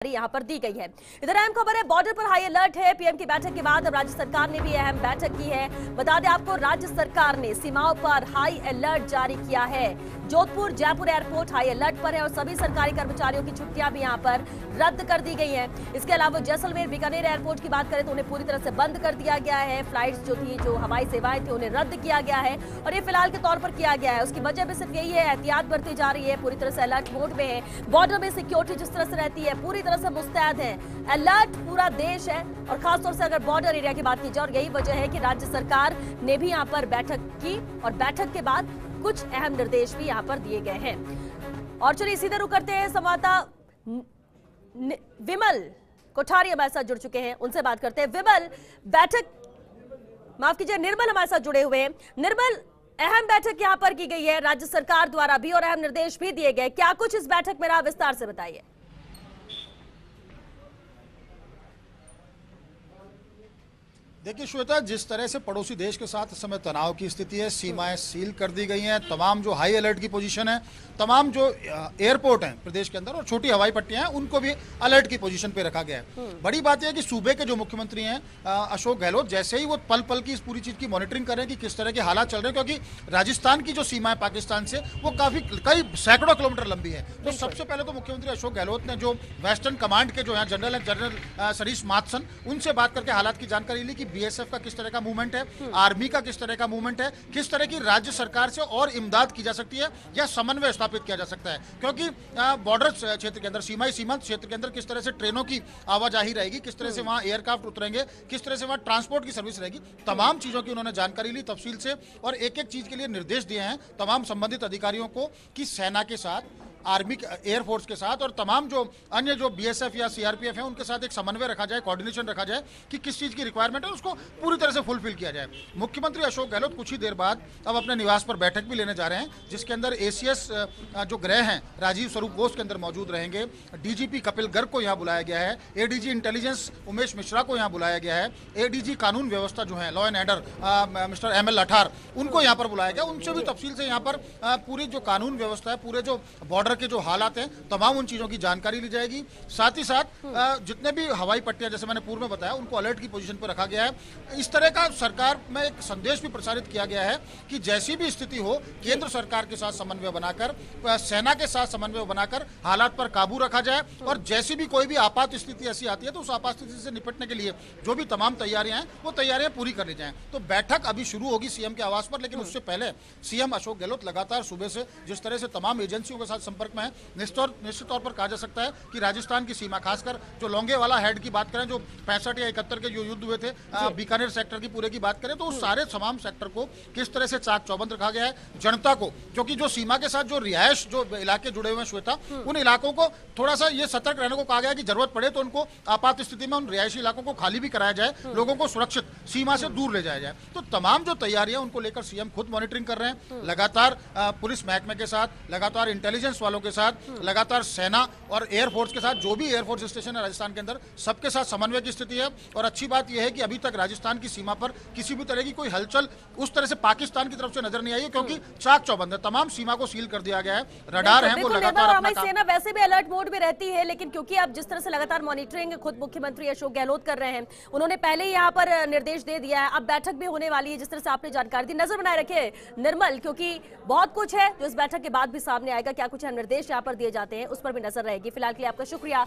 यहां पर दी गई है। इधर अहम खबर है, बॉर्डर पर हाई अलर्ट है। पीएम की बैठक के बाद अब राज्य सरकार ने भी अहम बैठक की है। बता दें आपको, राज्य सरकार ने सीमाओं पर हाई अलर्ट जारी किया है। Jodhpur Jaipur airport high alert पर है और सभी सरकारी कर्मचारियों की छुट्टियां भी यहां पर रद्द कर दी गई हैं। इसके अलावा जैसलमेर बीकानेर एयरपोर्ट की बात करें तो उन्हें पूरी तरह से बंद कर दिया गया है। फ्लाइट्स जो हवाई सेवाएं थी उन्हें रद्द किया गया है और ये फिलहाल के तौर पर किया गया है। उसकी वजह भी सिर्फ यही है, एहतियात बरती जा रही है, पूरी तरह से अलर्ट मोड में है। बॉर्डर में सिक्योरिटी जिस तरह से रहती है पूरी तरह से मुस्तैद है। अलर्ट पूरा देश है और खासतौर से अगर बॉर्डर एरिया की बात की जाए, और यही वजह है कि राज्य सरकार ने भी यहां पर बैठक की और बैठक के बाद कुछ अहम निर्देश भी यहां पर दिए गए हैं। और चलिए सीधे रुक करते हैं, संवाददाता विमल कोठारी हमारे साथ जुड़ चुके हैं, उनसे बात करते हैं। विमल, निर्मल हमारे साथ जुड़े हुए हैं। निर्मल, अहम बैठक यहां पर की गई है राज्य सरकार द्वारा भी और अहम निर्देश भी दिए गए, क्या कुछ इस बैठक में रहा, विस्तार से बताइए। देखिए श्वेता, जिस तरह से पड़ोसी देश के साथ इस समय तनाव की स्थिति है, सीमाएं सील कर दी गई हैं, तमाम जो हाई अलर्ट की पोजीशन है, तमाम जो एयरपोर्ट हैं प्रदेश के अंदर और छोटी हवाई पट्टियां हैं उनको भी अलर्ट की पोजीशन पे रखा गया है। बड़ी बात यह है कि सूबे के जो मुख्यमंत्री हैं अशोक गहलोत, जैसे ही वो पल पल की इस पूरी चीज की मॉनिटरिंग कर रहे हैं कि किस तरह के हालात चल रहे हैं, क्योंकि राजस्थान की जो सीमा है पाकिस्तान से वो कई सैकड़ों किलोमीटर लंबी है। तो सबसे पहले तो मुख्यमंत्री अशोक गहलोत ने जो वेस्टर्न कमांड के जो यहाँ जनरल सरीश माथसन, उनसे बात करके हालात की जानकारी ली कि बीएसएफ का किस तरह का मूवमेंट है, आर्मी का किस तरह का मूवमेंट है, किस तरह की राज्य सरकार से और इमदाद की जा सकती है या समन्वय स्थापित किया जा सकता है, क्योंकि बॉर्डर क्षेत्र के अंदर सीमांत क्षेत्र के अंदर किस तरह से ट्रेनों की आवाजाही रहेगी, किस तरह से वहां एयरक्राफ्ट उतरेंगे, किस तरह से वहां ट्रांसपोर्ट की सर्विस रहेगी, तमाम चीजों की उन्होंने जानकारी ली तफसील से और एक एक चीज के लिए निर्देश दिए हैं तमाम संबंधित अधिकारियों को कि सेना के साथ, आर्मी एयरफोर्स के साथ और तमाम जो अन्य जो बीएसएफ या सीआरपीएफ है उनके साथ एक समन्वय रखा जाए, कोऑर्डिनेशन रखा जाए कि किस चीज की रिक्वायरमेंट है उसको पूरी तरह से फुलफिल किया जाए। मुख्यमंत्री अशोक गहलोत कुछ ही देर बाद अब अपने निवास पर बैठक भी लेने जा रहे हैं, जिसके अंदर एसीएस जो गृह हैं राजीव स्वरूप वो उसके अंदर मौजूद रहेंगे। डीजीपी कपिल गर्ग को यहाँ बुलाया गया है, एडीजी इंटेलिजेंस उमेश मिश्रा को यहाँ बुलाया गया है, एडीजी कानून व्यवस्था जो है law and order mister ML Lathar उनको यहाँ पर बुलाया गया। उनसे भी तफसील से यहाँ पर पूरी जो कानून व्यवस्था है, पूरे जो बॉर्डर के जो हालात हैं, तमाम उन चीजों की जानकारी ली जाएगी। साथ ही साथ जितने भी हवाई पट्टियां जैसे मैंने पूर्व में बताया उनको अलर्ट की पोजीशन पर रखा गया है। इस तरह का सरकार में एक संदेश भी प्रसारित किया गया है कि जैसी भी स्थिति हो केंद्र सरकार के साथ समन्वय बनाकर, सेना के साथ समन्वय बनाकर हालात पर काबू रखा जाए और जैसी भी कोई भी आपात स्थिति ऐसी आती है तो उस आपात स्थिति से निपटने के लिए जो भी तमाम तैयारियां हैं वो तैयारियां पूरी कर ली जाएं। तो बैठक अभी शुरू होगी सीएम के आवास पर, लेकिन उससे पहले सीएम अशोक गहलोत लगातार सुबह से जिस तरह से तमाम एजेंसियों के साथ संपर्क में है, निश्चित तौर पर कहा जा सकता है कि राजस्थान की सीमा, खासकर जो लोंगेवाला हेड की बात करें, जो 65 या 71 के जो युद्ध हुए थे बीकानेर सेक्टर की पूरे की बात करें तो उस सारे तमाम सेक्टर को किस तरह से चाक चौबंद रखा गया है। जनता को, क्योंकि जो सीमा के साथ जो रिहायश जो इलाके जुड़े हुए हैं श्वेता, उन इलाकों को थोड़ा सा ये सतर्क रहने को कहा गया है कि जरूरत पड़े तो उनको आपात स्थिति में उन रिहायशी इलाकों को खाली भी कराया जाए, लोगों को सुरक्षित सीमा से दूर ले जाया जाए। तो तमाम जो तैयारियां उनको लेकर सीएम खुद मॉनिटरिंग कर रहे हैं, लगातार पुलिस महकमे के साथ, लगातार इंटेलिजेंस वालों के साथ, लगातार सेना और एयरफोर्स के साथ, जो भी एयरफोर्स स्टेशन है राजस्थान के अंदर सबके साथ समन्वय की स्थिति है। और अच्छी बात यह है कि अभी तक राजस्थान की सीमा पर किसी भी तरह की कोई हलचल उस तरह से पाकिस्तान की तरफ से नजर नहीं आई है, क्योंकि चाक चौबंद है, तमाम सीमा को सील कर दिया गया है। रडार है वो लगातार हमारी सेना वैसे भी अलर्ट मोड में रहती है, लेकिन क्योंकि अब जिस तरह से लगातार मॉनिटरिंग खुद मुख्यमंत्री अशोक गहलोत कर रहे हैं, उन्होंने पहले ही यहाँ पर निर्देश दे दिया है। अब बैठक भी होने वाली है, जिस तरह से आपने जानकारी दी। नजर बनाए रखे निर्मल, क्योंकि बहुत कुछ है जो इस बैठक के बाद भी सामने आएगा, क्या कुछ निर्देश यहाँ पर दिए जाते हैं उस पर भी नजर रहेगी। फिलहाल के लिए आपका शुक्रिया।